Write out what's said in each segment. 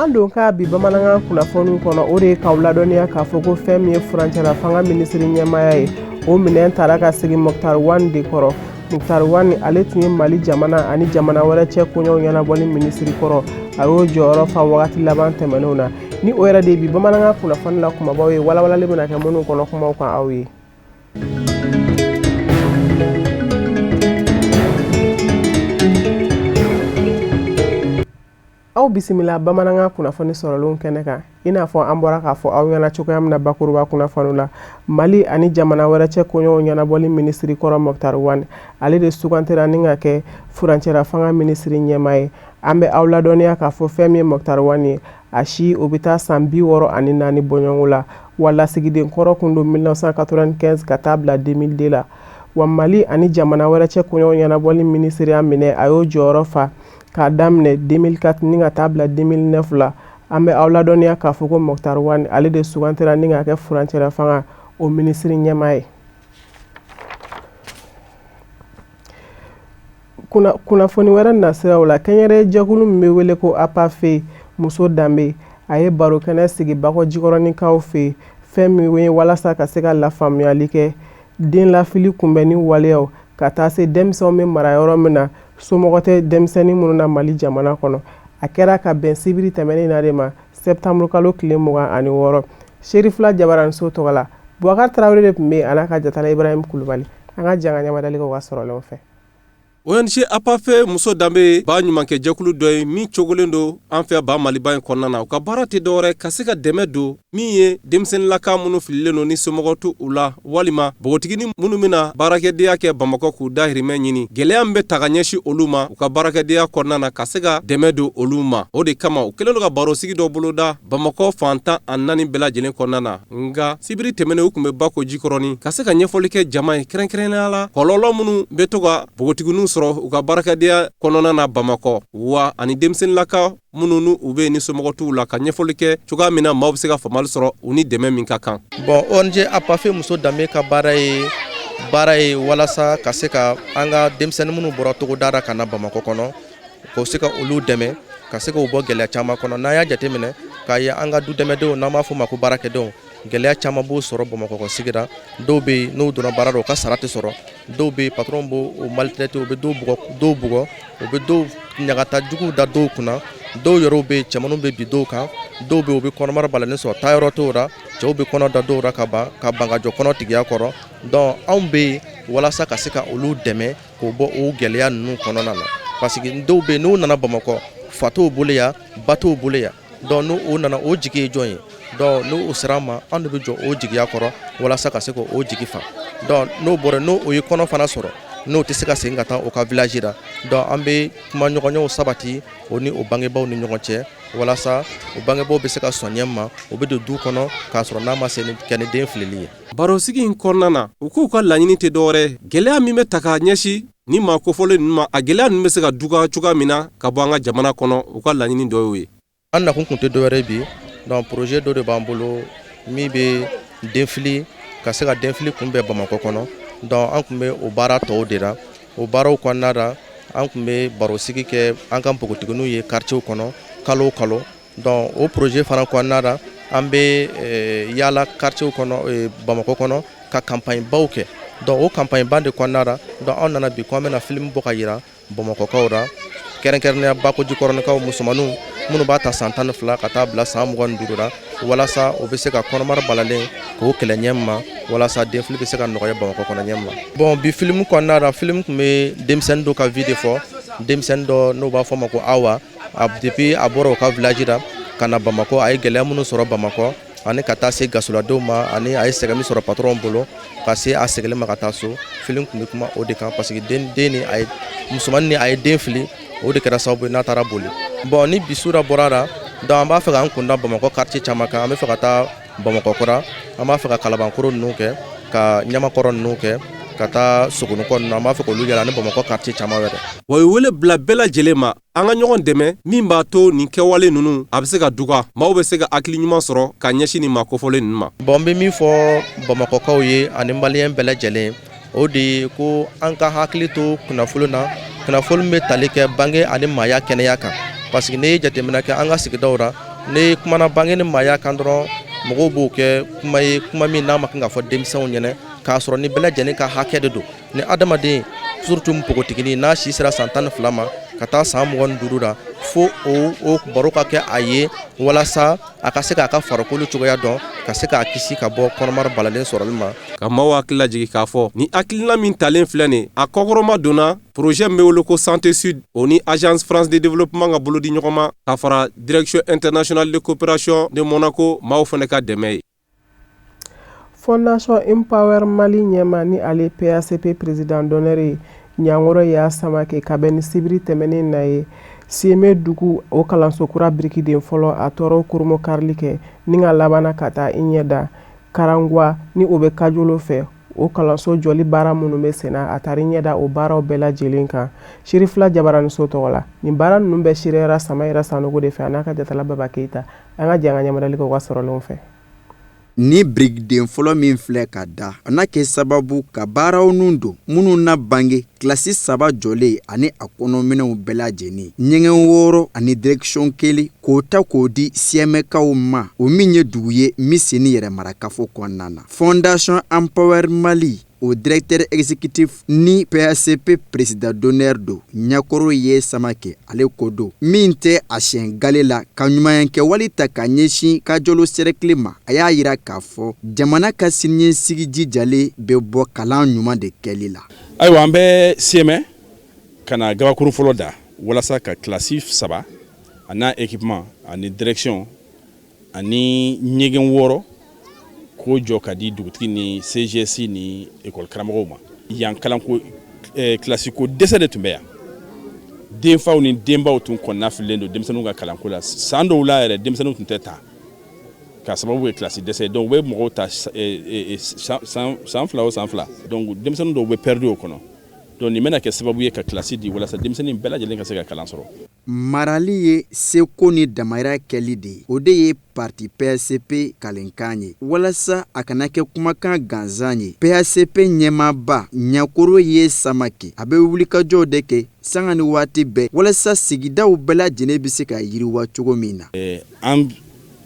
Don ka bi bamanankan kunnafoni kɔnɔ o de ye k'aw ladɔnniya k'a fɔ ko fɛn min ye furancɛla fanga minisiri ɲɛmaaya ye o minɛn taara ka segin Moktar Wane de kɔrɔ. Moktar Wane ale tun ye Mali jamana ani jamana wɛrɛ cɛ koɲɛw ɲɛnabɔli minisiri kɔrɔ. A y'o jɔyɔrɔ fa wagati laban tɛmɛnenw na. Ni o yɛrɛ de bi bamanankan kunnafoni la kumabaw ye walawalali bɛna kɛ minnu kɔnɔ kumaw kan aw ye. Aw bisimila bamanankan kunnafoni sɔrɔlenw kɛnɛ kan. I n'a fɔ an bɔra k'a fɔ aw ɲɛna cogoya min na bakuruba kunnafoni la. Mali ani jamana wɛrɛ cɛ koɲɛw ɲɛnabɔli minisiri kɔrɔ Moktar Wane ale de sugantira ni ka kɛ furancɛla fanga minisiri ɲɛmaa ye. An bɛ aw ladɔnniya k'a fɔ fɛn min ye Moktar Wane ye a si o bɛ taa san 64 bɔɲɔngo la wa lasigiden kɔrɔ kun don 1995 ka taa bila 2002 la. Wa Mali ani jamana wɛrɛ cɛ koɲɛw ɲɛnabɔli minisiriya minɛ a y'o jɔyɔrɔ fa k'a daminɛ 2004 ni ka taa bila 2009 la. An bɛ aw ladɔnniya k'a fɔ ko Moktar Wane ale de sugantira ni ka kɛ furancɛla fanga o minisiri ɲɛmaa ye. Kunnafoni wɛrɛ nasiraw la kɛnyɛrɛye jɛkulu min bɛ wele ko APAFE muso danbe a ye barokɛnɛ sigi Bakɔjikɔrɔnikaw fɛ fɛn min ye walasa ka se ka lafaamuyali kɛ den lafili kunbɛnni waleyaw ka taa se denmisɛnw bɛ mara yɔrɔ min na somɔgɔ tɛ denmisɛnnin minnu na Mali jamana kɔnɔ. A kɛra ka bɛn sibiri tɛmɛnen na de ma septembre kalo tile 26. Cherifla Jabaranso tɔgɔ la Boubacar Traoré de tun bɛ a n'a ka jatala Ibrahim Kulubali. An ka janga ɲamadali kɛ ka sɔrɔlenw fɛ. ONG APAFE muso danbe ba ɲumankɛ jɛkulu dɔ ye min cogolen don an fɛ ba Maliba in kɔnɔna na. U ka baara tɛ dɔwɛrɛ ka se ka dɛmɛ don min ye denmisɛnninlaka minnu fililen don ni somɔgɔ tu u la walima bogotigini minnu bɛna baarakɛdenya kɛ Bamakɔ k'u dahirimɛ ɲini. Gɛlɛya min bɛ ta ka ɲɛsin olu ma u ka baarakɛdenya kɔnɔna na ka se ka dɛmɛ don olu ma. O de kama u kɛlen don ka barosigi dɔ boloda Bamakɔ fan 14 bɛɛ lajɛlen kɔnɔna na. Nga sibiri tɛmɛnen u tun bɛ Bakɔjikɔrɔni ka se ka ɲɛfɔli kɛ jama ye kɛrɛnkɛrɛnnenya la kɔlɔlɔ minnu bɛ to ka bogotiginiw sɔrɔ u ka baarakɛdenya kɔnɔna na Bamakɔ wa ani denmisɛnninlaka minnu nu u bɛ ni somɔgɔ t'u la ka ɲɛfɔli kɛ cogoya min na maaw bɛ se ka faamali sɔrɔ u ni dɛmɛ min ka kan. Bon ONG APAFE muso danbe ka baara ye walasa ka se ka an ka denmisɛnnin minnu bɔra togodara ka na Bamakɔ kɔnɔ k'o se ka olu dɛmɛ ka se k'u bɔ gɛlɛya caman kɔnɔ. N'an y'a jateminɛ k'a ye an ka du dɛmɛdenw n'an b'a fɔ ma ko baarakɛdenw gɛlɛya caman b'u sɔrɔ Bamakɔ sigira. Dɔw bɛ yen n'u donna baara la u ka sara tɛ sɔrɔ. Dɔw bɛ yen patron b'o maltraité u bɛ dɔw bugɔ u bɛ dɔw ɲagata juguw da dɔw kunna. Dɔw yɛrɛw bɛ yen cɛmanninw bɛ bi dɔw kan. Dɔw bɛ yen u bɛ kɔnɔmara balalen sɔrɔ taayɔrɔ t'o la. Cɛw bɛ kɔnɔ da dɔw la ka ban ka jɔ kɔnɔ tigiya kɔrɔ. Donc anw bɛ yen walasa ka se ka olu dɛmɛ k'o bɔ o gɛlɛya ninnu kɔnɔna na. Parce que dɔw bɛ yen n'u nana Bamakɔ fa t'u bolo yan ba t'u bolo yan. Donc n'u nana o jigi ye jɔn ye. Donc n'u sera an ma an de bɛ jɔ o jigiya kɔrɔ walasa ka se k'o jigi fa. Donc n'o bɔra n'o ye kɔnɔ fana sɔrɔ n'o tɛ se ka segin ka taa o ka village la. Donc an bɛ kuma ɲɔgɔnyew sabati o ni o bangebaw ni ɲɔgɔn cɛ walasa o bangebaw bɛ se ka sɔn ɲɛ ma o bɛ don du kɔnɔ k'a sɔrɔ n'a ma se kɛ ni den filili ye. Barosigi in kɔnɔna na u k'u ka laɲini tɛ dɔwɛrɛ gɛlɛya min bɛ ta ka ɲɛsin ni maa kofɔlen ninnu ma a gɛlɛya ninnu bɛ se ka duga cogoya min na ka bɔ an ka jamana kɔnɔ u ka laɲini dɔ y'o ye. An nakun tun tɛ dɔwɛrɛ bi donc projet dɔ de b'an bolo min bɛ denfili ka se ka denfili kunbɛn Bamakɔ kɔnɔ. Donc an tun bɛ o baara tɔw de la o baaraw kɔnɔna la an tun bɛ barosigi kɛ an ka npogotigininw ye quartier kɔnɔ kalo o kalo. Donc o projet fana kɔnɔna la an bɛ yaala quartier kɔnɔ Bamakɔ kɔnɔ ka campagne baw kɛ. Donc o campagne ba de kɔnɔna la donc an nana bi ko an bɛna film bɔ ka yira Bamakɔkaw la kɛrɛnkɛrɛnnenya Bakɔjikɔrɔnikaw musomaninw minnu b'a ta san 12 ka taa bila san 25 la walasa o bɛ se ka kɔnɔmara balalen k'o kɛlɛ ɲɛ ma walasa denfili bɛ se ka nɔgɔya Bamakɔ kɔnɔ ɲɛ ma. Bon bi film kɔnɔna la film tun bɛ denmisɛnnin dɔ ka vie de fɔ denmisɛnnin dɔ n'o b'a fɔ ma ko Awa depuis a bɔra o ka village la ka na Bamakɔ a ye gɛlɛya minnu sɔrɔ Bamakɔ ani ka taa se gasoladenw ma ani a ye sɛgɛn min sɔrɔ patron bolo ka se a seginlen ma ka taa so. Film tun bɛ kuma o de kan parce que den ni a ye musomanin ni a ye den fili o de kɛra sababu ye n'a taara boli. Bon ni bisura bɔra la donc an b'a fɛ k'an kunda Bamakɔ quartier caman kan an bɛ fɛ ka taa Bamakɔ kɔrɔ an b'a fɛ ka Kalabankoro ninnu kɛ ka Ɲamakɔrɔ ninnu kɛ ka taa Sogonikɔ ninnu an b'a fɛ k'olu yala ni Bamakɔ quartier caman wɛrɛ. Wa wele bila bɛɛ lajɛlen ma an ka ɲɔgɔn dɛmɛ min b'a to nin kɛwale ninnu a bɛ se ka duga maaw bɛ se ka hakili ɲuman sɔrɔ ka ɲɛsin nin ma kofɔlen ninnu ma. Bon n bɛ min fɔ Bamakɔkaw ye ani maliyɛn bɛɛ lajɛlen o de ye ko an ka hakili to kunnafoni na kunnafoni bɛ tali kɛ bange ani maaya kɛnɛya kan parce que n'i ye jateminɛ kɛ an ka sigidaw ra ni kumana bange ni maaya kan dɔrɔn mɔgɔw b'o kɛ kuma ye kuma min n'a ma kan ka fɔ denmisɛnw ɲɛna k'a sɔrɔ ni bɛɛ lajɛlen ka hakɛ de don ni adamaden surtout npogotigini n'a si sera san 12 ma ka taa san 25 ra fo o baro ka kɛ a ye walasa a ka se k'a ka farikolo cogoya dɔn ka se k'a kisi ka bɔ kɔnɔmara balalen sɔrɔli ma ka maaw hakili lajigi k'a fɔ ni hakilina min talen filɛ nin a kɔkɔrɔma donna projet min bɛ wele ko santé sud o ni agence france de développement ka bolo di ɲɔgɔn ma ka fara direction internationale de coopération de monaco maaw fana ka dɛmɛ ye. Fondation Empower Mali ɲɛma ni ale PACP président d'honneur ye Ɲangoro y'a sama kɛ ka bɛn ni sibiri tɛmɛnen na ye Sieme dugu o kalanso kura birikiden fɔlɔ a tɔɔrɔ kurumo karili kɛ ni ka labana ka taa i ɲɛda Karangwa ni o bɛ Kajolo fɛ o kalanso jɔli baara minnu bɛ senna a taara i ɲɛda o baaraw bɛɛ lajɛlen kan Cherifla Jabaraniso tɔgɔ la nin baara ninnu bɛ Sirera Samayira Sanogo de fɛ a n'a ka jatala Baba Keita an ka jɛ an ka ɲɛmadali kɛ u ka sɔrɔlenw fɛ. Ni brigden fɔlɔ min filɛ ka da a n'a kɛ sababu ka baaraw nun don minnu na bange kilasi 3 jɔlen ani a kɔnɔminɛw bɛɛ lajɛlen ɲɛgɛn 6 ani direction 1 k'o ta k'o di siɛmɛkaw ma o min ye dugu ye min senni yɛrɛ marakafo kɔnɔna na Fondation Empower Mali o directeur exécutif ni PACP président d'honneur do Ɲakoro ye Samake ale ko do min tɛ a siɲɛ gale la ka ɲumankɛ wali ta ka ɲɛsin Kajolo cercle ma a y'a yira k'a fɔ jamana ka siniɲɛsigi jijalen bɛ bɔ kalan ɲuman de kɛli la. Ayiwa an bɛ Siemɛ ka na gabakuru fɔlɔ da walasa ka kilasi 3 a n'a équipement ani direction ani ɲɛgɛn 6 ko jɔ ka di dugutigi ni CGS ni école karamɔgɔw ma yan kalanko kilasi ko dɛsɛ de tun bɛ yan denfaw ni denbaw tun kɔnɔna fililen don denmisɛnninw ka kalanko la san dɔw la yɛrɛ denmisɛnninw tun tɛ taa ka sababu kɛ kilasi dɛsɛ donc u bɛ mɔgɔw ta san 2 o san 2 donc denmisɛnnin dɔw bɛ perdu o kɔnɔ donc nin bɛna kɛ sababu ye ka kilasi di walasa denmisɛnnin bɛɛ lajɛlen ka se ka kalan sɔrɔ. Marali ye seko ni damayira kɛli de ye o de ye parti PACP kalenkan ye walasa a kana kɛ kumakan ganzan ye PACP ɲɛmaaba Ɲakoro ye Samake a bɛ wulikajɔw de kɛ sanga ni waati bɛɛ walasa sigidaw bɛɛ lajɛlen bɛ se ka yiriwa cogo min na. An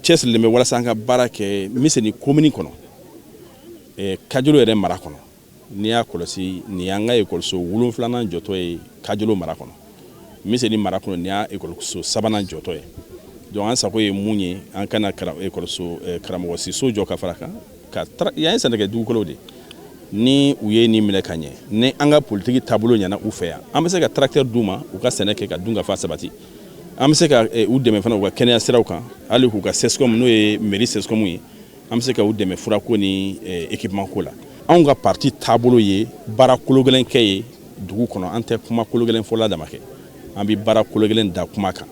cɛsirilen bɛ walasa an ka baara kɛ misɛni commune kɔnɔ Kajolo yɛrɛ mara kɔnɔ n'i y'a kɔlɔsi nin y'an ka ekɔliso 7nan jɔtɔ ye Kajolo mara kɔnɔ misɛni mara kɔnɔ nin y'a ekɔliso 3nan jɔtɔ ye donc an sago ye mun ye an kana ekɔliso karamɔgɔ siso jɔ ka fara kan ka y'an ye sɛnɛkɛ dugukolow de ni u ye nin minɛ ka ɲɛ ni an ka politiki taabolo ɲɛna u fɛ yan an bɛ se ka tracteur d'u ma u ka sɛnɛ kɛ ka dunkafa sabati an bɛ se ka u dɛmɛ fana u ka kɛnɛya siraw kan hali k'u ka CESCOM n'o ye mairie CESCOM ye an bɛ se ka u dɛmɛ furako ni équipement ko la anw ka parti taabolo ye baara kologɛlɛn kɛ ye dugu kɔnɔ an tɛ kuma kologɛlɛn fɔla dama kɛ an bɛ baara kologɛlɛn da kuma kan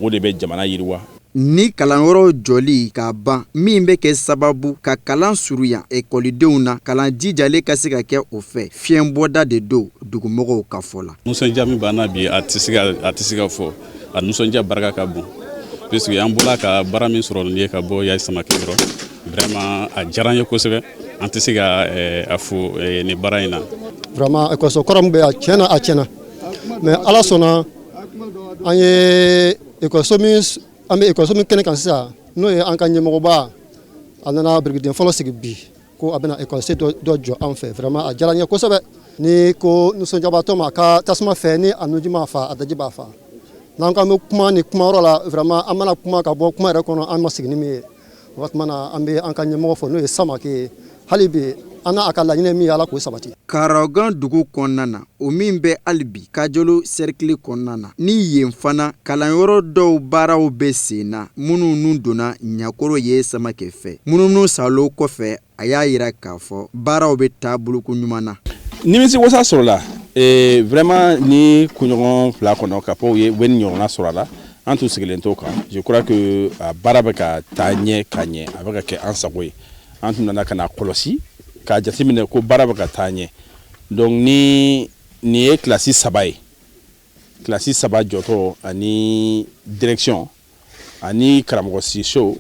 o de bɛ jamana yiriwa. Ni kalanyɔrɔ jɔli ka ban min bɛ kɛ sababu ka kalan surunya ekɔlidenw na kalan jijalen ka se ka kɛ o fɛ fiɲɛbɔda de do dugumɔgɔw ka fɔ la. Nisɔndiya min b'an na bi a tɛ se ka fɔ a nisɔndiya barika ka bon puisque an bɔla ka baara min sɔrɔ nin ye ka bɔ Yaye Samake dɔrɔn vraiment a diyara n ye kosɛbɛ an tɛ se ka a fɔ nin baara in na. Vraiment ekɔliso kɔrɔ min bɛ a tiɲɛna mais Ala sɔnna an ye ekɔliso min kɛnɛ kan sisan n'o ye an ka ɲɛmɔgɔba a nana birigiden fɔlɔ sigi bi ko a bɛna ekɔlisen dɔ jɔ an fɛ vraiment a diyara n ye kosɛbɛ ni ko nisɔndiyabaatɔ ma a ka tasuma fɛ ni a nuji m'a fa a daji b'a fa n'an ko an bɛ kuma ni kumayɔrɔ la vraiment an mana kuma ka bɔ kuma yɛrɛ kɔnɔ an ma sigi ni min ye o tuma na an bɛ an ka ɲɛmɔgɔ fɔ n'o ye Samake ye hali bi an n'a ka laɲini min ye Ala k'o sabati. Karagan dugu kɔnɔna na o min bɛ hali bi Kajolo cercle kɔnɔna na ni yen fana kalanyɔrɔ dɔw baaraw bɛ sen na minnu nun donna Ɲakoro ye Samake fɛ minnu salo kɔfɛ a y'a yira k'a fɔ baaraw bɛ taabolo ko ɲuman na. Nimisi wasa sɔrɔla vraiment ni kunɲɔgɔn 2 kɔnɔ ka fɔ u ye ni ɲɔgɔnna sɔrɔ a la an tun sigilen t'o kan je crois que a baara bɛ ka taa ɲɛ ka ɲɛ a bɛ ka kɛ an sago ye an tun nana ka na kɔlɔsi k'a jateminɛ ko baara bɛ ka taa ɲɛ donc ni nin ye kilasi 3 ye kilasi 3 jɔtɔ ani direction ani karamɔgɔ siso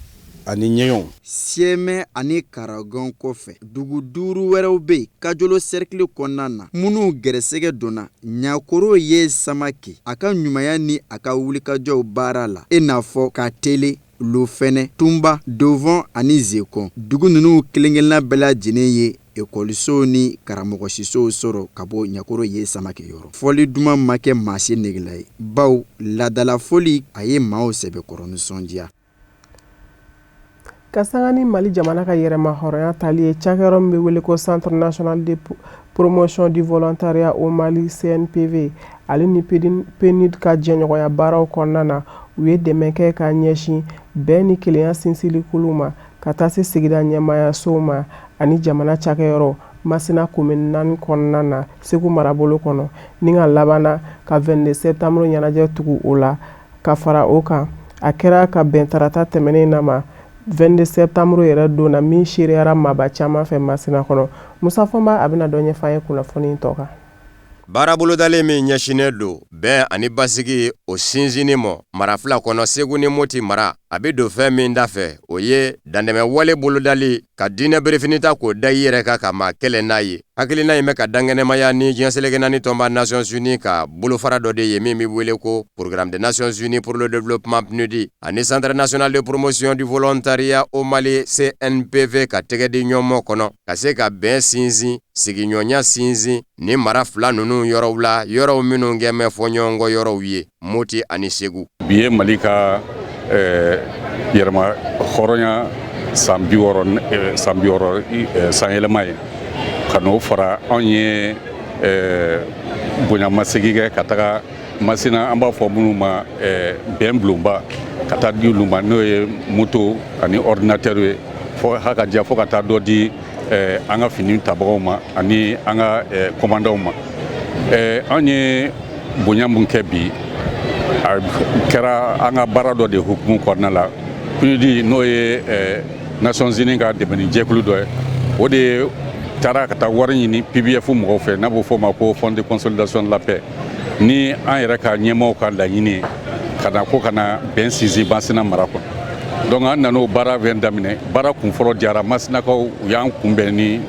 ani ɲɛgɛnw. Siemɛ ani Karagon kɔfɛ dugu 5 wɛrɛw be Kajolo cercle kɔnɔna na minnu gɛrɛsɛgɛ donna Ɲakoro ye Samake a ka ɲumanya ni a ka wulikajɔw baara la e n'a fɔ ka tele Lofɛnɛ Tumba Dovon ani Zekon dugu ninnu kelenkelenna bɛɛ lajɛlen ye ekɔlisow ni karamɔgɔsisow sɔrɔ ka bɔ Ɲakoro ye Samake yɔrɔ. Fɔli duman ma kɛ maa si negela ye baw ladala fɔli a ye maaw sɛbɛkɔrɔ nisɔndiya. Ka sanga ni Mali jamana ka yɛrɛma hɔrɔnya tali ye cakɛyɔrɔ min bɛ wele ko Centre National de Promotion du Volontariat au Mali CNPV ale ni PNUD ka jɛɲɔgɔnya baaraw kɔnɔna na u ye dɛmɛ kɛ ka ɲɛsin bɛn ni kelenya sinsilikulu ma ka taa se sigida ɲɛmayasow ma ani jamana cakɛyɔrɔ Masina commune 4 kɔnɔna na Segu marabolo kɔnɔ ni ka labana ka 22 septembre ɲɛnajɛ tugu o la ka fara o kan a kɛra ka bɛn tarata tɛmɛnen na ma 22 septembre yɛrɛ don na min seriyara maba caman fɛ Masina kɔnɔ. Musa Fɔnba a bɛna dɔ ɲɛfɔ an ye kunnafoni tɔ kan. Baarabolodalen min ɲɛsinnen don bɛn ani basigi o sinsinni mɔ mara fila kɔnɔ Segu ni Moti mara a bɛ don fɛn min da fɛ o ye dandɛmɛ wale bolodali ka diinɛ berefinita k'o da i yɛrɛ kan ka maa kɛlɛ n'a ye hakilina in bɛ ka dangɛnɛmaya ni diɲɛ seleke naani tɔnba Nations Unies ka bolofara dɔ de ye min bɛ wele ko Programme des Nations Unies pour le Développement PNUD ani Centre National de Promotion du Volontariat au Mali CNPV ka tɛgɛ di ɲɔgɔn kɔnɔ ka se ka bɛn sinsin sigiɲɔgɔnya sinsin ni mara fila ninnu yɔrɔw la yɔrɔw minnu kɛmɛ fɔ ɲɔgɔn yɔrɔw ye Moti ani Segu. Bi ye Mali ka yɛrɛma hɔrɔnya san 60 san yɛlɛma ye ka n'o fara anw ye bonyamasegi kɛ ka taga Masina an b'a fɔ minnu ma bɛn bulonba ka taa di olu ma n'o ye moto ani ordinateur ye fo ka diya fo ka taa dɔ di an ka fini tabagaw ma ani an ka commandantw ma anw ye bonya mun kɛ bi a kɛra an ka baara dɔ de hukumu kɔnɔna la PNUD n'o ye Nations Unies ka dɛmɛni jɛkulu dɔ ye o de taara ka taa wari ɲini PBF mɔgɔw fɛ n'a b'o fɔ ma ko Fonds de consolidation de la paix ni an yɛrɛ ka ɲɛmaaw ka laɲini ka na ko ka na bɛn sinsin Masina mara kɔnɔ donc an nan'o baara fɛn daminɛ baara kunfɔlɔ diyara Masinakaw u y'an kunbɛn ni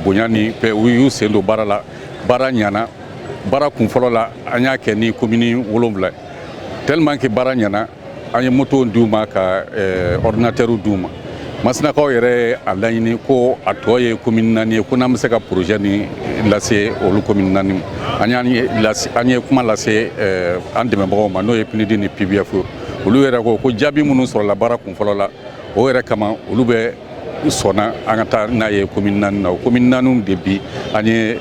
bonya ni u y'u sen don baara la baara ɲana baara kunfɔlɔ la an y'a kɛ ni commune 7 tellement que baara ɲana an ye moto d'u ma ka ordinateur d'u ma Masinakaw yɛrɛ a laɲini ko a tɔ ye commune 4 ye ko n'an bɛ se ka projet ni lase olu commune 4 an ye kuma lase an dɛmɛbagaw ma n'o ye PNUD ni PBF olu yɛrɛ ko jaabi minnu sɔrɔla baara kunfɔlɔ la o yɛrɛ kama olu bɛ sɔnna an ka taa n'a ye commune 4 na o commune 4 de bi an ye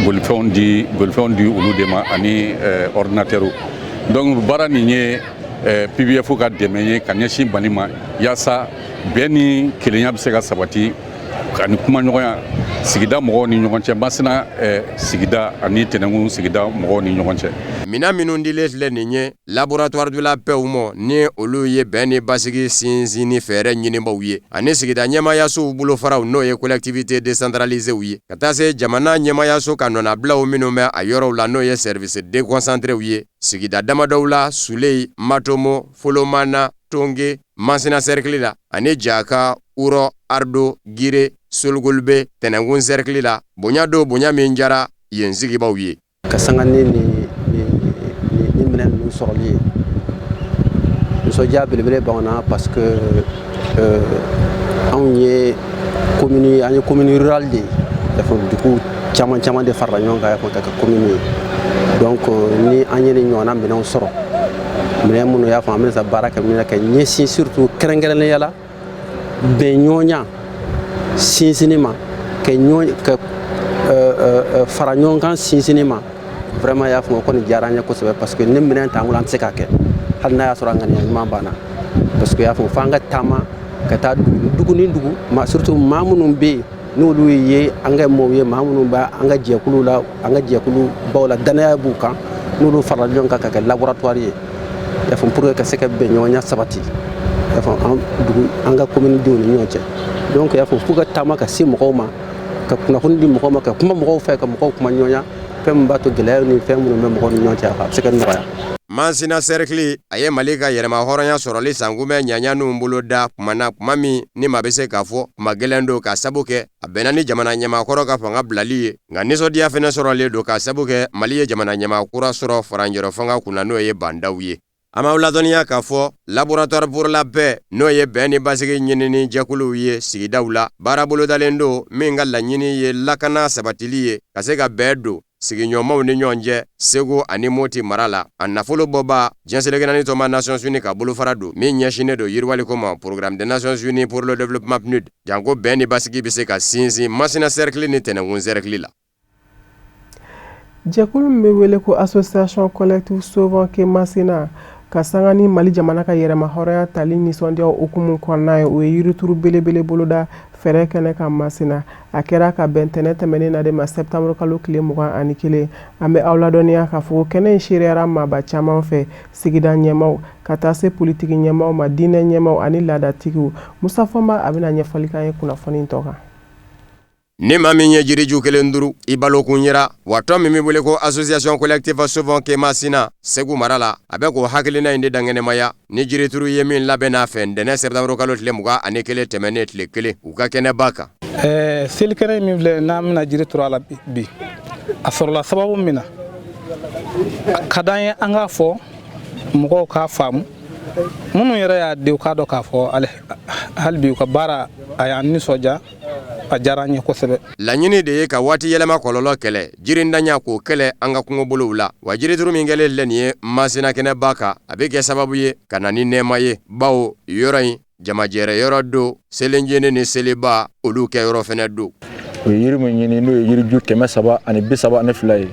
bolifɛnw di olu de ma ani ordinateur donc baara nin ye PBF ka dɛmɛ ye ka ɲɛsin Mali ma yaasa bɛn ni kelenya bɛ se ka sabati ani kumaɲɔgɔnya sigida mɔgɔw ni ɲɔgɔn cɛ Masina sigida ani Tɛnɛngun sigida mɔgɔw ni ɲɔgɔn cɛ. Mina minnu dilen filɛ nin ye laboratoire de la paix mɔ ni olu ye bɛn ni basigi sinsin ni fɛɛrɛ ɲinibaw ye ani sigida ɲɛmayasow bolofaraw n'o ye collectivité décentralisée ye ka taa se jamana ɲɛmayaso ka nɔnabilaw minnu bɛ a yɔrɔw la n'o ye service déconcentré ye sigida damadɔw la Sulei Matomo Folomana Tonge Masina cercle la ani Jaka Uro Ardo Gire Solgolbe Tɛnɛngun cercle la bonya do bonya min jara yen sigibaw ye ka sanga ni minɛn ninnu sɔrɔli ye nisɔndiya belebele b'anw na parce que anw ye commune rurale de ye dugu caman de farala ɲɔgɔn kan ka kɛ commune ye donc ni an ye nin ɲɔgɔnna minɛnw sɔrɔ minɛn minnu y'a fɔ an bɛna se baara kɛ minɛ ka ɲɛsin surtout kɛrɛnkɛrɛnnenya la bɛn ɲɔgɔnya sinsinni ma ka fara ɲɔgɔn kan sinsinni ma vraiment y'a fɔ ko nin diyara an ye kosɛbɛ parce que ni minɛn t'an bolo an tɛ se k'a kɛ hali n'a y'a sɔrɔ an ŋaniya ɲuman banna parce que y'a fɔ f'an ka taama ka taa dugu ni dugu surtout maa minnu bɛ yen n'olu ye an ka mɔgɔw ye maa minnu bɛ an ka jɛkulu la an ka jɛkulu baw la danaya b'u kan n'olu farala ɲɔgɔn kan ka kɛ laboratoire ye y'a fɔ pour que ka se ka bɛn ɲɔgɔnya sabati y'a fɔ an ka commune denw ni ɲɔgɔn cɛ donc y'a fɔ f'u ka taama ka se mɔgɔw ma ka kunnafoni di mɔgɔw ma ka kuma mɔgɔw fɛ ka mɔgɔw kuma ɲɔgɔnya fɛn min b'a to gɛlɛya ni fɛn minnu bɛ mɔgɔw ni ɲɔgɔn cɛ a bɛ se ka nɔgɔya. Masina Cercle a ye Mali ka yɛrɛma hɔrɔnya sɔrɔli sankunbɛn ɲaɲa bolo da kumana kuma min ni ma bɛ se k'a fɔ kuma gɛlɛn don ka sabu kɛ a bɛnna ni jamana ɲɛmaakɔrɔ ka fanga bilali ye nka nisɔndiya fɛnɛ sɔrɔlen don ka sabu kɛ Mali ye jamana ɲɛmaakura sɔrɔ faranjɛrɛ fanga kunna n'o ye bandaw ye. An b'aw ladɔnniya k'a fɔ laboratoire pour la paix n'o ye bɛn ni basigi ɲinini jɛkuluw ye sigidaw la baara bolodalen don min ka laɲini ye lakana sabatili ye ka se ka bɛn don sigiɲɔgɔnmaw ni ɲɔgɔn cɛ Segu ani Moti mara la a nafolo bɔba diɲɛselekɛnani tɔma Nations Unies ka bolofara don min ɲɛsinnen don yiriwaliko ma Programme des Nations Unies pour le développement PNUD janko bɛn ni basigi bɛ se ka sinsin Masina Cercle ni Tɛnɛnkun Cercle la. Jɛkulu min bɛ wele ko Association Collective Sauvons que Masina ka sanga ni Mali jamana ka yɛrɛma hɔrɔnya tali nisɔndiya hukumu kɔnɔna ye o ye yirituru belebele boloda fɛrɛ kɛnɛ ka Masina a kɛra ka bɛn tɛnɛ tɛmɛnen na de ma septembre kalo tile 21 an bɛ aw ladɔnniya k'a fɔ kɛnɛ in seriyara maaba caman fɛ sigida ɲɛmaw ka taa se politiki ɲɛmaw ma diinɛ ɲɛmaw ani laadatigiw Musa Fɔnba a bɛna ɲɛfɔli k'an ye kunnafoni in tɔ kan. Ni ma min ye jiriju kelen duru I balokun yera wa tɔn min bɛ wele ko Association Collective Sauvons que Masina Segu mara la a bɛ k'o hakilina in de dangɛnɛmaya ni jirituru ye min labɛnna fɛ ntɛnɛn septembre kalo tile 21 tɛmɛnen tile 1 u ka kɛnɛba kan. Selikɛnɛ min filɛ n'an bɛna jiri turu a la bi a sɔrɔla sababu min na a ka d'an ye an k'a fɔ mɔgɔw k'a faamu minnu yɛrɛ y'a di u k'a dɔn k'a fɔ hali bi u ka baara a y'an nisɔndiya a diyara an ye kosɛbɛ. Laɲini de ye ka waati yɛlɛma kɔlɔlɔ kɛlɛ jirindanya k'o kɛlɛ an ka kungobolow la wa jirituru min kɛlen filɛ nin ye Masina kɛnɛba kan a bɛ kɛ sababu ye ka na ni nɛɛma ye bawo yɔrɔ in jamajɛrɛ yɔrɔ don selenjeni ni seliba olu kɛ yɔrɔ fɛnɛ don. O ye yiri min ɲini n'o ye yiriju 372 ye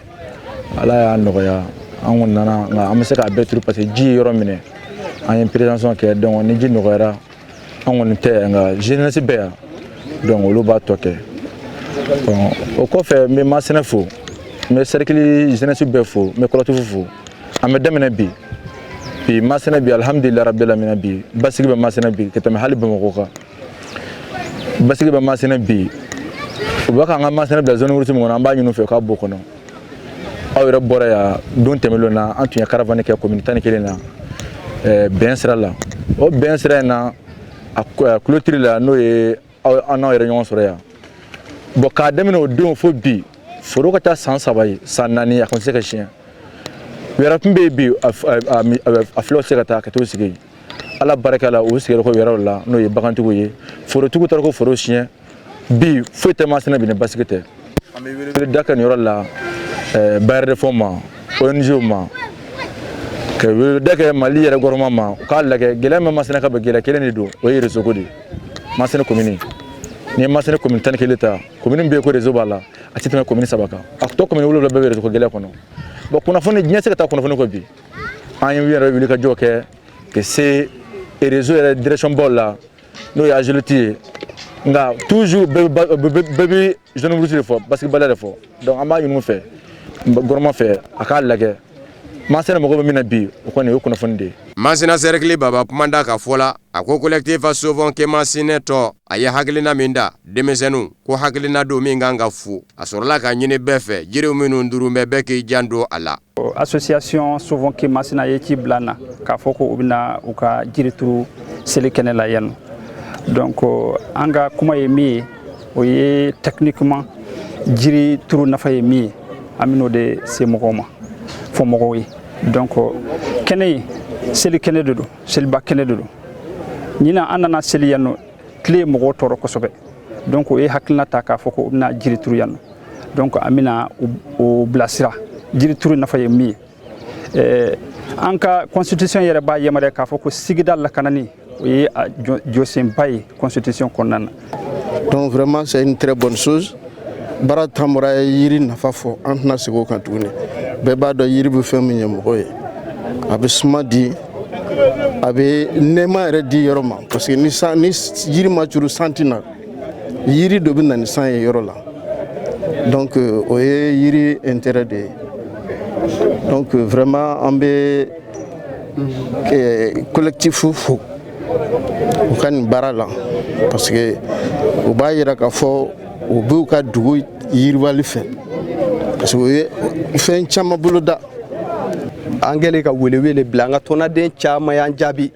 Ala y'a nɔgɔya an kɔni nana nka an bɛ se k'a bɛɛ turu parce que ji ye yɔrɔ minɛ an ye présentation kɛ donc ni ji nɔgɔyara an kɔni tɛ nka jeunesse bɛɛ yan donc olu b'a tɔ kɛ o kɔfɛ n bɛ Masina fo n bɛ cercle jeunesse bɛɛ fo n bɛ collectif fo an bɛ daminɛ bi Masina bi alhamdulilayi rabbil alamin bi basigi bɛ Masina bi ka tɛmɛ hali Bamakɔ kan basigi bɛ Masina bi u bɛ k'an ka Masina bila zone wurisi min kɔnɔ an b'a ɲini u fɛ k'a b'o kɔnɔ aw yɛrɛ bɔra yan don tɛmɛnlen na an tun ye caravane kɛ commune 11 na bɛn sira la o bɛn sira in na a clôture la n'o ye an n'aw yɛrɛ ɲɔgɔn sɔrɔ yan bon k'a daminɛ o don fo bi foro ka taa san 3 ye san 4 a kɔni tɛ se ka siɲɛ wɛrɛ tun bɛ yen bi a filaw tɛ se ka taa ka t'o sigi Ala barika la o sigiyɔrɔ ko wɛrɛw la n'o ye bagantigiw ye forotigiw taara ko foro siɲɛ bi foyi tɛ Masina bi ni basigi tɛ an bɛ wele da kɛ nin yɔrɔ la bailleur de fonds ma ONG ma ka wele da kɛ Mali yɛrɛ gouvernement ma u k'a lajɛ gɛlɛya min Masina ka bɛ gɛlɛya kelen de don o ye réseau ko de Masina commune ni Masina commune 11 ta commune bɛ ko réseau b'a la a tɛ tɛmɛ commune 3 kan a tɔ commune 7 bɛɛ bɛ réseau ko gɛlɛya kɔnɔ bon kunnafoni diɲɛ se ka taa kunnafoni ko bi an ye yɛrɛ wuli ka jɔ kɛ ka se réseau yɛrɛ direction baw la n'o ye agilité ye nka toujours bɛɛ bɛ jeune wurisi de fɔ basigibaliya de fɔ donc an b'a ɲini u fɛ gouvernement fɛ a k'a lajɛ Masina mɔgɔ bɛ min na bi o kɔni o ye kunnafoni de ye. Masina Cercle baba kumanda ka fɔ la a ko collectif Sauvons que Masina tɔ a ye hakilina min da denmisɛnninw ko hakilina don min kan ka fu a sɔrɔla ka ɲini bɛɛ fɛ jiriw minnu duru bɛ bɛɛ k'i jan don a la. Association Sauvons que Masina ye ci bila na k'a fɔ ko u bɛna u ka jirituru seli kɛnɛ la yan donc an ka kuma ye min ye o ye techniquement jirituru nafa ye min ye an bɛn'o de se mɔgɔw ma fɔ mɔgɔw ye donc kɛnɛ in seli kɛnɛ de don seliba kɛnɛ de don ɲinan an nana seli yan nɔ tile ye mɔgɔw tɔɔrɔ kosɛbɛ donc o ye hakilina ta k'a fɔ ko u bɛna jirituru yan nɔ donc an bɛna o bilasira jirituru nafa ye min ye an ka constitution yɛrɛ b'a yamaruya k'a fɔ ko sigida lakanani o ye jɔsenba ye constitution kɔnɔna na. Donc vraiment c'est une très bonne chose. Bara tamura yiri nafa fɔ an tɛna segin o kan tuguni bɛɛ b'a dɔn yiri bɛ fɛn min ye mɔgɔ ye a bɛ suma di a bɛ nɛɛma yɛrɛ di yɔrɔ ma parce que ni yiri ma turu san tɛ na yiri dɔ bɛ na ni san ye yɔrɔ la donc o ye yiri intérêt de ye donc vraiment an bɛ collectif fo u ka nin baara la parce que u b'a yira k'a fɔ u b'u ka dugu yiriwali fɛ parce que o ye fɛn caman bolo da angele ka wele bila nga tonaden caman y'an jaabi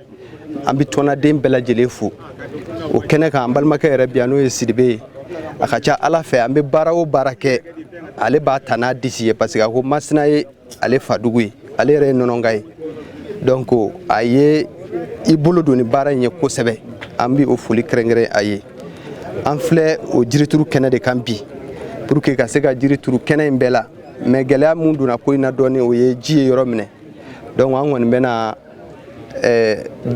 an bi tonaden bɛɛ lajɛlen fo o kɛnɛ kan an balimakɛ yɛrɛ bi yan n'o ye Sidibe ye a ka ca Ala fɛ an bɛ baara o baara kɛ ale b'a ta n'a disi ye parce que a ko Masina ye ale fadugu ye ale yɛrɛ ye nɔnɔnga ye donc a ye I bolo don ni baara in ye kosɛbɛ an bi o foli kɛrɛnkɛrɛn a ye an filɛ o jirituru kɛnɛ de kan bi pour que ka se ka jirituru kɛnɛ in bɛɛ la mais gɛlɛya mun donna ko in na dɔɔni o ye ji ye yɔrɔ minɛ donc an kɔni bɛna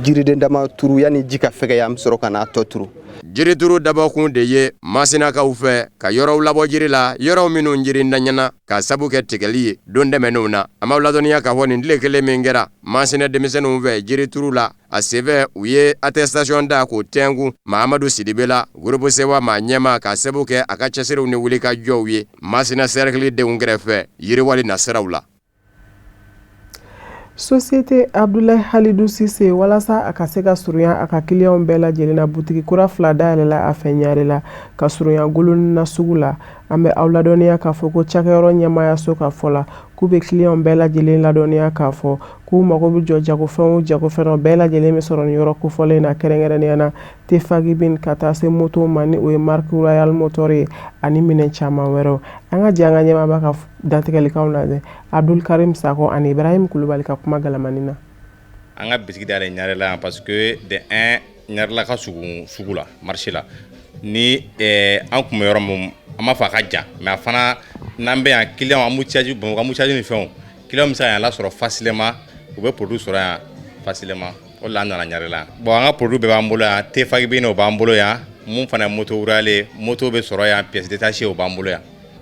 jiriden dama turu yani ji ka fɛgɛya an bɛ sɔrɔ ka n'a tɔ turu. Jirituru dabɔkun de ye Masinakaw fɛ ka yɔrɔw labɔ jiri la yɔrɔw minnu jiri ndaɲana ka sabu kɛ tigɛli ye don dɛmɛnenw na an b'aw ladɔnniya k'a fɔ nin tile kelen min kɛra Masina denmisɛnninw fɛ jirituru la a senfɛ u ye attestation da k'o tɛnku Mahamadu Sidibe la groupe Sewa maa ɲɛma ka sabu kɛ a ka cɛsiriw ni wulikajɔw ye Masina cercle denw kɛrɛfɛ yiriwali nasiraw la. Société Abdoulaye Halidou Cissé walasa a ka se ka surunya a ka clients bɛɛ lajɛlen na butiki kura 2 dayɛlɛla a fɛ ɲare la ka surunya goloni na sugu la an bɛ aw ladɔnniya k'a fɔ ko cakɛyɔrɔ ɲɛmayaso ka fɔ la k'u bɛ clients bɛɛ lajɛlen ladɔnniya k'a fɔ k'u mago bɛ jɔ jagofɛn o jagofɛn bɛɛ lajɛlen bɛ sɔrɔ nin yɔrɔ kofɔlen na kɛrɛnkɛrɛnnenya na Tefagibin ka taa se moto ma ni o ye marque Royal Motor ye ani minɛn caman wɛrɛw an ka jɛ an ka ɲɛmaaba ka dantigɛlikanw lajɛ Abdul Karim Sako ani Ibrahim Kulubali ka kuma galamani na an ka bitiki da ɲare la parce que de un ɲare la ka sugu la marché la ni an kun bɛ yɔrɔ min an m'a fɔ a ka jan mais a fana n'an bɛ yan client an b'u charge Bamakɔ an b'u charge ni fɛnw client bɛ se ka yan lasɔrɔ facilement u bɛ produit sɔrɔ yan facilement o de la an nana ɲare la bon an ka produit bɛɛ b'an bolo yan Tefagibin o b'an bolo yan mun fana ye moto wurale moto bɛ sɔrɔ yan pièces détachées o b'an bolo yan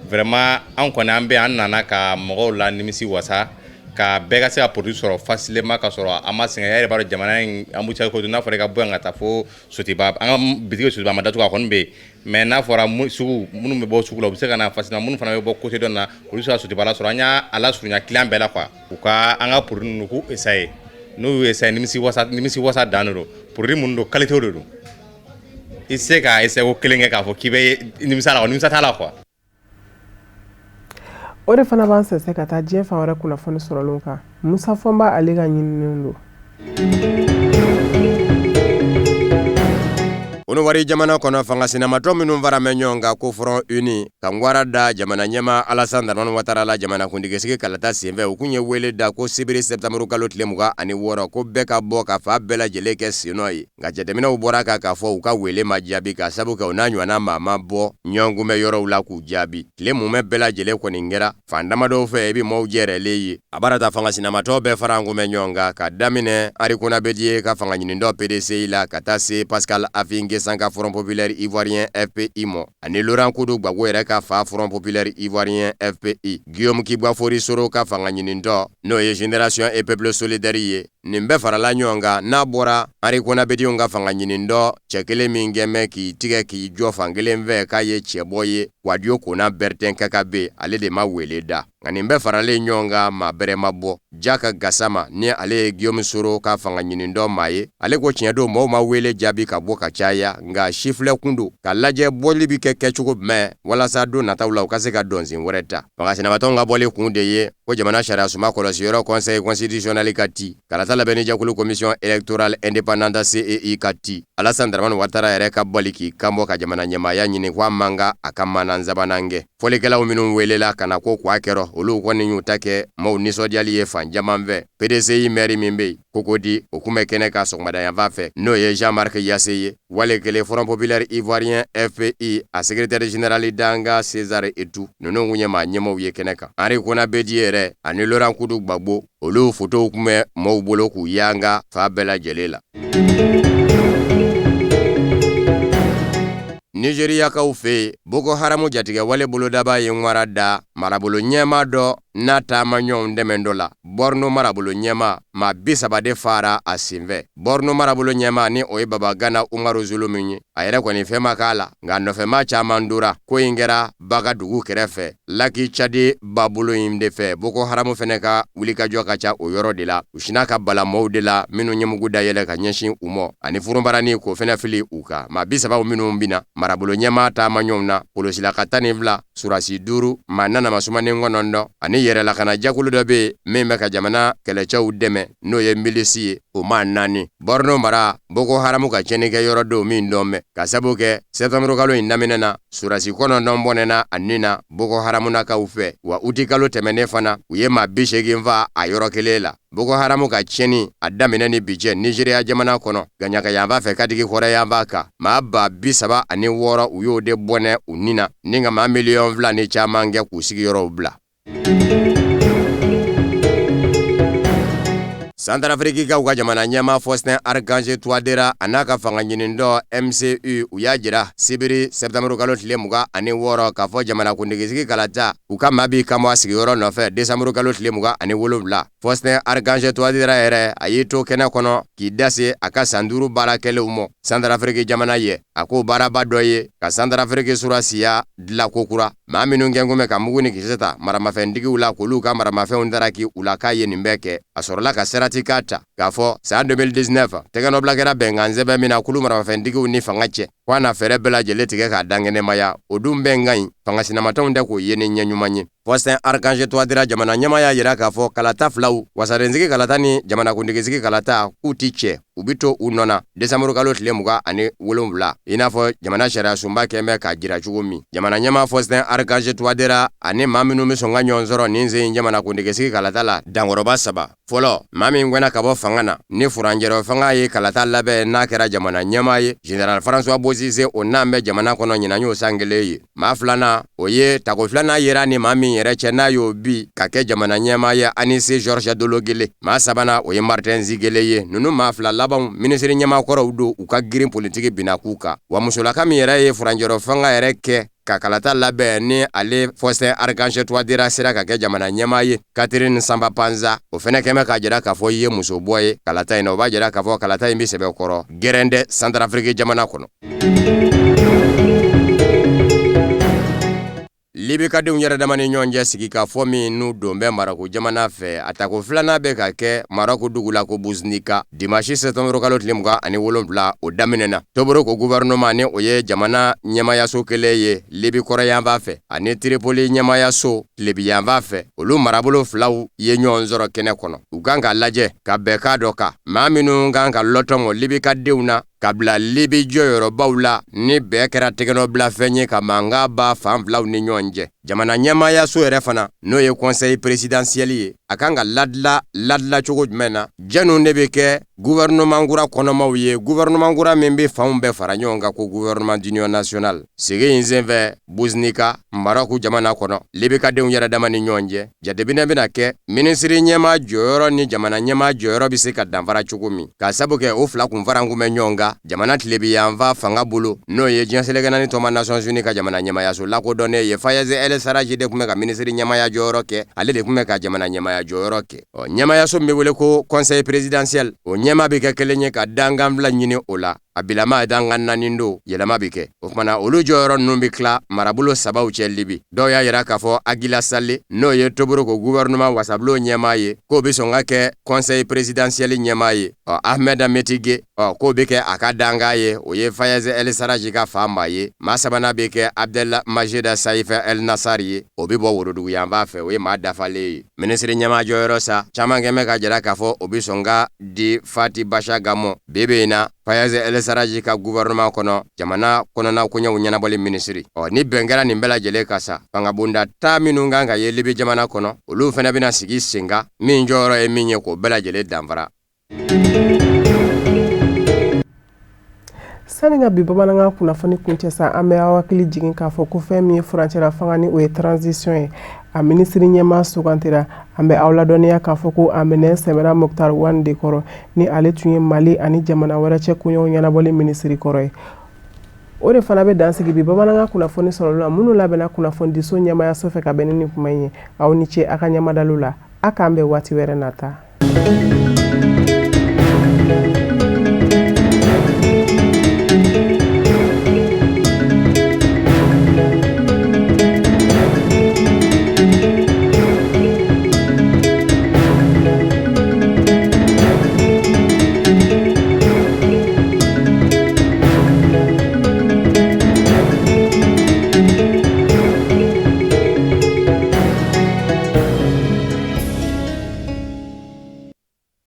vraiment an kɔni an bɛ an nana ka mɔgɔw la nimisi wasa ka bɛɛ ka se ka produit sɔrɔ facilement ka sɔrɔ an ma sɛgɛn yɛrɛ b'a dɔn jamana in an b'u cɛ ko n'a fɔra i ka bɔ yan ka taa fo Sotiba an ka bitiki Sotiba ma datugu a kɔni bɛ yen mais n'a fɔra sugu minnu bɛ bɔ sugu la u bɛ se ka na facilement minnu fana bɛ bɔ côté dɔ na olu bɛ se ka Sotiba la sɔrɔ an y'a lasurunya client bɛɛ la quoi u ka an ka produit ninnu k'u essayer n'u y'u essayer nimisi wasa dan de don produit minnu don qualité de don i se ka essayer ko kelen kɛ k'a fɔ k'i bɛ nimisa la nimisa t'a la quoi. O de fana b'an sɛnsɛn ka taa diɲɛ fan wɛrɛ kunnafoni sɔrɔlenw kan Musa Fɔnba ale ka ɲininiw don. Unwari jamana kɔnɔ fanga sinamatɔ minnu faramɛ ɲɔgɔn kan ko front uni ka ngwara da jamana ɲɛma Alassane Dramane Ouattara la jamana kuntigisigi kalata senfɛ u kun ye wele da ko sibiri septembre kalo tile 26 ko bɛɛ ka bɔ ka fa bɛɛ lajɛlen kɛ senɔ ye nka jateminɛw bɔra kan k'a fɔ u ka wele ma jaabi ka sabu kɛ u n'a ɲɔgɔnna maa ma bɔ ɲɔgɔnkunbɛ yɔrɔw la k'u jaabi tile munmɛ bɛɛ lajɛlen kɔni kɛra fan damadɔw fɛ i bi maaw jɛrɛlen ye a bara ta fanga sinamatɔ bɛɛ fara kunbɛ ɲɔgɔn kan ka daminɛ Arikuna Bedie ka fanga ɲinindɔ PDC la ka taa se Pascal Afinge Sanka Front Populaire Ivoirien FPI mo ani Laurent Koudou Gbagbo yɛrɛ ka fa Front Populaire Ivoirien FPI Guillaume Kibwafori Soro ka fanga ɲinindɔ n'o ye Génération et Peuple Solidaire ye nin bɛɛ farala ɲɔgɔn kan n'a bɔra Arikuna Bedie ka fanga ɲinindɔ cɛ kelen min gɛmɛ k'i tigɛ k'i jɔ fan kelen fɛ k'a ye cɛbɔ ye Wadio Kona Bertin Kakabe ale de ma wele da nka nin bɛɛ faralen ɲɔgɔn kan maa bɛrɛ ma bɔ Jaka Gassama ni ale ye Guillaume Soro ka fanga ɲinindɔ maa ye ale ko tiɲɛ don mɔgɔw ma wele jaabi ka bɔ ka caya nka sifilɛ kun don ka lajɛ bɔli bi kɛ kɛcogo jumɛn walasa don nataw la u ka se ka dɔnsen wɛrɛ ta fanga sinamatɔw ka bɔli kun de ye ko jamana sariya suma kɔlɔsiyɔrɔ conseil constitutionnel ka ti kalata labɛnni jɛkulu commission électorale indépendante CEI ka ti Alassane Dramane Ouattara yɛrɛ ka bɔli k'i kanbɔ ka jamana ɲɛmaaya ɲini ko a man ka a ka maana nsabanan kɛ fɔlikɛlaw minnu welela ka na ko k'a kɛrɔ olu kɔni y'u ta kɛ maaw nisɔndiyali ye fan caman fɛ PDCI maire min bɛ yen Kokodi o kun bɛ kɛnɛ ka sɔgɔmada yanfan fɛ n'o ye Jean-Marc Yasse ye wale kelen Front Populaire Ivoirien FPI a secrétaire général Danga César Etou ninnu kun ye maa ɲɛmaaw ye kɛnɛ kan Arikuna Bedie yɛrɛ ani Laurent Koudou Gbagbo olu photos kun bɛ maaw bolo k'u yanga fa bɛɛ lajɛlen la. Nigériyakaw fɛ Boko Haram jatigɛ wale bolodaba ye ŋwara da marabolo ɲɛma dɔ n'a taama ɲɔgɔn dɛmɛ dɔ la Borno marabolo ɲɛma maa 30 de fara a senfɛ Borno marabolo ɲɛma ni o ye Baba Gana Umaru Zulu min ye a yɛrɛ kɔni fɛn ma k'a la nka nɔfɛma caman dora ko in kɛra Baga dugu kɛrɛfɛ Laki Chadi babolo in de fɛ Boko Haram fɛnɛ ka wulikajɔ ka ca o yɔrɔ de la u sina ka bala mɔɔw de la minnu ɲɛmugu dayɛlɛ ka ɲɛsin u mɔ ani furunbarani k'o fɛnɛ fili u kan maa 30 minnu bina marabolo ɲɛma taama ɲɔgɔn na polosila ka 12 surasi 5 maa nanama sumanin 9 ani yɛrɛlakana jakulu dɔ be min bɛ ka jamana kɛlɛcɛw dɛmɛ n'o ye milisi ye o maa 4 Borno mara Boko Haramu ka cɛnikɛ yɔrɔ do min dɔn mɛ ka sabu kɛ septembre kalo in daminɛna surasi 9 bɔnɛna a nina Boko Haramu nakaw fɛ wa uti kalo tɛmɛnen fana u ye maa 80 fa a yɔrɔ kelen la. Boko Haramu ka cɛni a daminɛ ni bijɛ Nigeria jamana kɔnɔ gaɲaka yanfa fɛ kadigi kɔrɛ yanfa kan maa ba 36 u y'o de bɔnɛ u nina ni ka maa 2 miliyɔn ni caman kɛ k'u sigiyɔrɔw bila. Santarafriki ka jamana ɲɛma Faustin Archange Touadéra a n'a ka fanga ɲinindɔ MCU u y'a jira sibiri septembre kalo tile 26 k'a fɔ jamana kundigisigi kalata u ka maa b'i kanbɔ a sigiyɔrɔ nɔfɛ décembre kalo tile 27 Faustin Archange Touadéra yɛrɛ a y'i to kɛnɛ kɔnɔ k'i dase a ka san 5 baarakɛlenw mɔ Santarafriki jamana ye a ko baaraba dɔ ye ka Santarafriki surasiya dilan ko kura maa minnu kɛnkunbɛ ka mugu ni kisɛ ta maramafɛntigiw la k'olu ka maramafɛnw daraki u la k'a ye nin bɛɛ kɛ a sɔrɔla ka sirati k'a ta k'a fɔ san 2019 tɛgɛnɔbila kɛra bɛnkan sɛbɛn min na kulu maramafɛntigiw ni fanga cɛ k'a na fɛɛrɛ bɛɛ lajɛlen tigɛ k'a dankɛnɛmaya o dun bɛnkan ɲi fanga sinamatɔnw tɛ k'o ye ni ɲɛ ɲuman ye. Faustin Archange Touadéra jamana ɲɛma y'a yira k'a fɔ kalata filaw wasadensigi kalata ni jamana kundigisigi kalata k'u ti cɛ u bi to u nɔna décembre kalo tile 27 i n'a fɔ jamana sariya sunba kɛnbɛ k'a jira cogo min jamana ɲɛma Faustin Archange Touadéra ani maa minnu bɛ sɔn ka ɲɔgɔn sɔrɔ nin sen jamana kundigisigi kalata la dankɔrɔba 3 fɔlɔ maa min gwɛnna ka bɔ fanga na ni furanjɛrɛ fanga ye kalata labɛn n'a kɛra jamana ɲɛma ye Général François Bozizé o n'an bɛ jamana kɔnɔ ɲinan y'o san kelen ye maa filanan o ye tako filanan yera ni maa min yɛrɛ cɛ n'a y'o bi ka kɛ jamana ɲɛma ye Anissé Georges Dologele maa sabanan o ye Martin Zigele ye nunu maa fila labanw ministre ɲɛma kɔrɔw do u ka girin politiki bina k'u kan wa musolaka min yɛrɛ ye furanjɛrɛ fanga yɛrɛ kɛ ka kalata labɛn ni ale Faustin Archange Touadéra sera ka kɛ jamana ɲɛma ye Catherine Samba Panza o fɛnɛ kɛmɛ k'a jira k'a fɔ ye muso bɔ ye kalata in na o b'a jira k'a fɔ kalata in bi sɛbɛ kɔrɔ gɛrɛndɛ Santarafriki jamana kɔnɔ. Libi kadenw yɛrɛ dama ni ɲɔgɔn cɛ sigi ka fɔ min n'u don bɛ Maroko jamana fɛ a tako filanan bɛ ka kɛ Maroko dugu la ko Buznika Dimanche septembre kalo tile 27 o daminɛna Toboro ko gouvernement ni o ye jamana ɲɛmayaso kelen ye Libi kɔrɔ yanfa fɛ ani Tripoli ɲɛmayaso Libi yanfa fɛ olu marabolo filaw ye ɲɔgɔn sɔrɔ kɛnɛ kɔnɔ u kan ka lajɛ ka bɛn ka dɔ kan maa minnu kan ka lɔtɔmɔ Libi kadenw na ka bila Libi jɔyɔrɔbaw la ni bɛɛ kɛra tɛgɛnɔbila fɛn ye ka mankan ba fan filaw ni ɲɔgɔn cɛ jamana ɲɛmayaso yɛrɛ fana n'o ye conseil présidentiel ye a kan ka ladila cogo jumɛn na jɛnnu de bɛ kɛ gouvernement kura kɔnɔmaw ye gouvernement kura min bɛ fanw bɛɛ fara ɲɔgɔn kan ko gouvernement d'union nationale sigi in senfɛ Buznika Maroko jamana kɔnɔ Libi kadenw yɛrɛ dama ni ɲɔgɔn cɛ jateminɛ bɛna kɛ ministre ɲɛma jɔyɔrɔ ni jamana ɲɛma jɔyɔrɔ bɛ se ka danfara cogo min ka sabu kɛ o fila kun fara kun bɛ ɲɔgɔn kan jamana tilebi yanfa fanga bolo n'o ye diɲɛ selekɛnani tɔma Nations Unies ka jamana ɲɛmayaso lakodɔnnen ye Fayaze El Sarraji de kun bɛ ka ministre ɲɛmaya jɔyɔrɔ kɛ ale de kun bɛ ka jamana ɲɛmaya jɔyɔrɔ kɛ ɲɛmayaso min bɛ wele ko conseil présidentiel o ɲɛma bɛ kɛ kelen ye ka danganfila ɲini o la a bilama dangan 4 do yɛlɛma bɛ kɛ o kumana olu jɔyɔrɔ ninnu bɛ tila marabolo 3 cɛ Libi dɔw y'a yira k'a fɔ Agila Sale n'o ye Toboro ko gouvernement wasabilo ɲɛma ye k'o bɛ sɔn ka kɛ conseil présidentiel ɲɛma ye Ahmed Metige k'o bɛ kɛ a ka danga ye o ye Fayaze El Sarraji ka fanba ye maa sabanan bɛ kɛ Abdel Majid Saïf El Nassar ye o bɛ bɔ worodugu yanfa fɛ o ye maa dafalen ye ministre ɲɛma jɔyɔrɔ sa caman kɛmɛ ka jira k'a fɔ o bɛ sɔn ka di Fati Basha Gamo bebe in na Fayaze El Sarraji ka gouvernement kɔnɔ jamana kɔnɔna koɲɛw ɲɛnabɔli ministre ni bɛn kɛra nin bɛɛ lajɛlen ka sa fanga bonda ta minnu kan ka ye Libi jamana kɔnɔ olu fɛnɛ bɛna sigi senga min jɔyɔrɔ ye min ye k'o bɛɛ lajɛlen danfara. Sani ka bi bamanankan kunnafoni kuncɛ sa an bɛ aw hakili jigin k'a fɔ ko fɛn min ye furancɛla fanga ni o ye transition ye a ministre ɲɛma sugantira an bɛ aw ladɔnniya k'a fɔ ko a minɛ sɛmɛra Moktar Wan de kɔrɔ ni ale tun ye Mali ani jamana wɛrɛ cɛ koɲɛw ɲɛnabɔli ministre kɔrɔ ye o de fana bɛ dansigi bi bamanankan kunnafoni sɔrɔli la minnu labɛnna kunnafoni diso ɲɛmayaso fɛ ka bɛn ni nin kuma in ye aw ni ce a ka ɲɛmadalu la a k'an bɛn waati wɛrɛ nata